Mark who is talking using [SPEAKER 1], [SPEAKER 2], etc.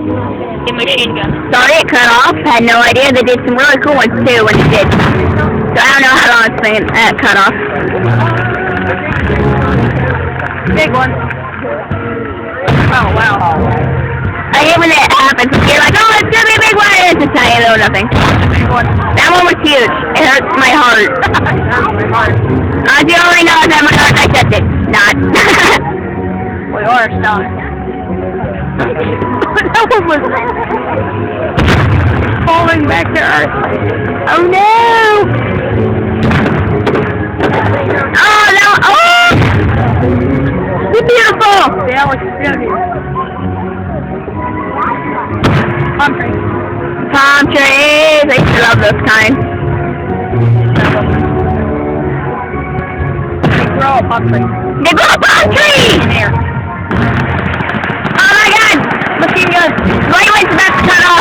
[SPEAKER 1] The machine gun.
[SPEAKER 2] Sorry it cut off. Had no idea. They did some really cool ones too when it did. So I don't know how long it's been cut off.
[SPEAKER 1] Big one. Oh, wow.
[SPEAKER 2] I hate when that happens. You're like, oh, it's gonna be a big one. It's a tiny little nothing.
[SPEAKER 1] Big one.
[SPEAKER 2] That one was huge. It hurts my heart. You already know that my heart accepts it. Not.
[SPEAKER 1] We are stunned.
[SPEAKER 2] That one was falling back to earth. Oh no! Oh no! Oh! You're beautiful!
[SPEAKER 1] Yeah, looks beautiful. Palm tree.
[SPEAKER 2] Palm trees! I used to love this kind.
[SPEAKER 1] They grow a palm tree.
[SPEAKER 2] They grow a palm tree!
[SPEAKER 1] In here.
[SPEAKER 2] Oh my god!
[SPEAKER 1] Machine gun.